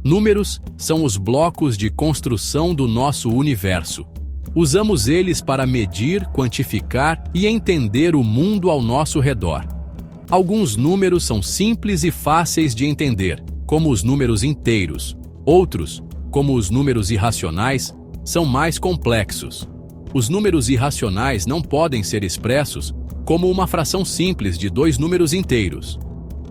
Números são os blocos de construção do nosso universo. Usamos eles para medir, quantificar e entender o mundo ao nosso redor. Alguns números são simples e fáceis de entender, como os números inteiros. Outros, como os números irracionais, são mais complexos. Os números irracionais não podem ser expressos como uma fração simples de dois números inteiros.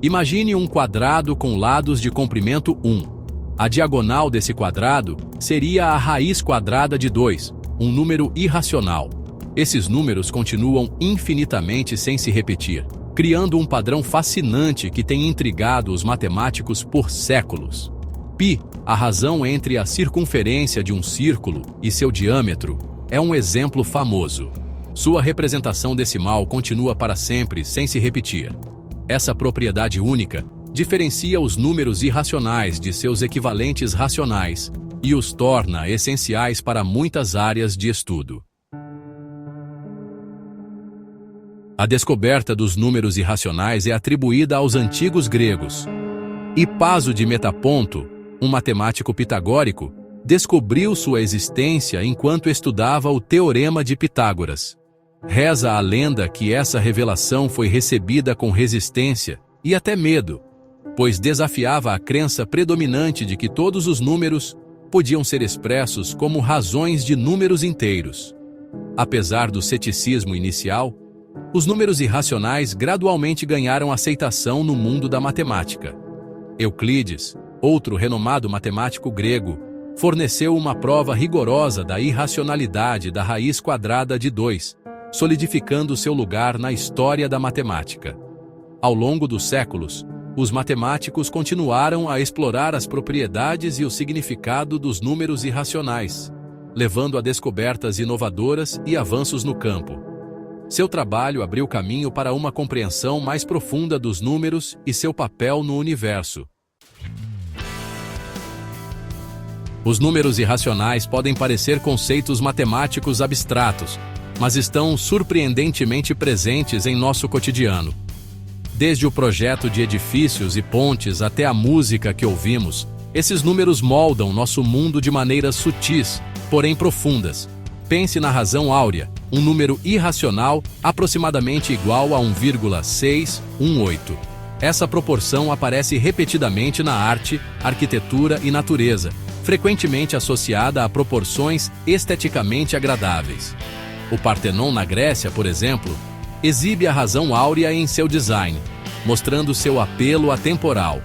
Imagine um quadrado com lados de comprimento 1. A diagonal desse quadrado seria a raiz quadrada de 2, um número irracional. Esses números continuam infinitamente sem se repetir, criando um padrão fascinante que tem intrigado os matemáticos por séculos. Π, a razão entre a circunferência de um círculo e seu diâmetro, é um exemplo famoso. Sua representação decimal continua para sempre sem se repetir. Essa propriedade única diferencia os números irracionais de seus equivalentes racionais e os torna essenciais para muitas áreas de estudo. A descoberta dos números irracionais é atribuída aos antigos gregos. Hipaso de Metaponto, um matemático pitagórico, descobriu sua existência enquanto estudava o Teorema de Pitágoras. Reza a lenda que essa revelação foi recebida com resistência e até medo, pois desafiava a crença predominante de que todos os números podiam ser expressos como razões de números inteiros. Apesar do ceticismo inicial, os números irracionais gradualmente ganharam aceitação no mundo da matemática. Euclides, outro renomado matemático grego, forneceu uma prova rigorosa da irracionalidade da raiz quadrada de 2, solidificando seu lugar na história da matemática. Ao longo dos séculos, os matemáticos continuaram a explorar as propriedades e o significado dos números irracionais, levando a descobertas inovadoras e avanços no campo. Seu trabalho abriu caminho para uma compreensão mais profunda dos números e seu papel no universo. Os números irracionais podem parecer conceitos matemáticos abstratos, mas estão surpreendentemente presentes em nosso cotidiano. Desde o projeto de edifícios e pontes até a música que ouvimos, esses números moldam nosso mundo de maneiras sutis, porém profundas. Pense na razão áurea, um número irracional aproximadamente igual a 1,618. Essa proporção aparece repetidamente na arte, arquitetura e natureza, frequentemente associada a proporções esteticamente agradáveis. O Partenon na Grécia, por exemplo, exibe a razão áurea em seu design, mostrando seu apelo atemporal.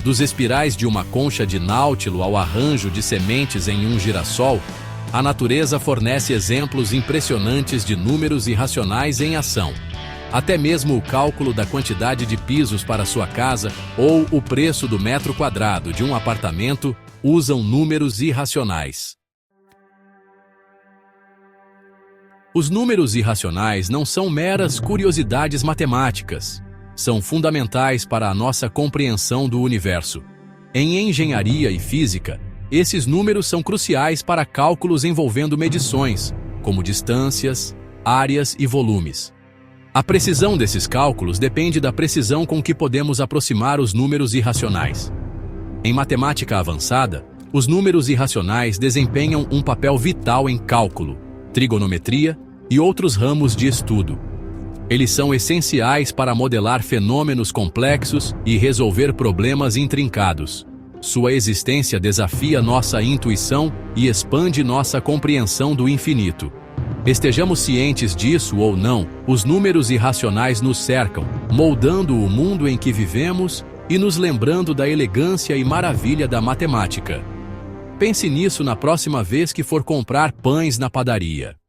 Dos espirais de uma concha de náutilo ao arranjo de sementes em um girassol, a natureza fornece exemplos impressionantes de números irracionais em ação. Até mesmo o cálculo da quantidade de pisos para sua casa ou o preço do metro quadrado de um apartamento usam números irracionais. Os números irracionais não são meras curiosidades matemáticas. São fundamentais para a nossa compreensão do universo. Em engenharia e física, esses números são cruciais para cálculos envolvendo medições, como distâncias, áreas e volumes. A precisão desses cálculos depende da precisão com que podemos aproximar os números irracionais. Em matemática avançada, os números irracionais desempenham um papel vital em cálculo, trigonometria e outros ramos de estudo. Eles são essenciais para modelar fenômenos complexos e resolver problemas intrincados. Sua existência desafia nossa intuição e expande nossa compreensão do infinito. Estejamos cientes disso ou não, os números irracionais nos cercam, moldando o mundo em que vivemos e nos lembrando da elegância e maravilha da matemática. Pense nisso na próxima vez que for comprar pães na padaria.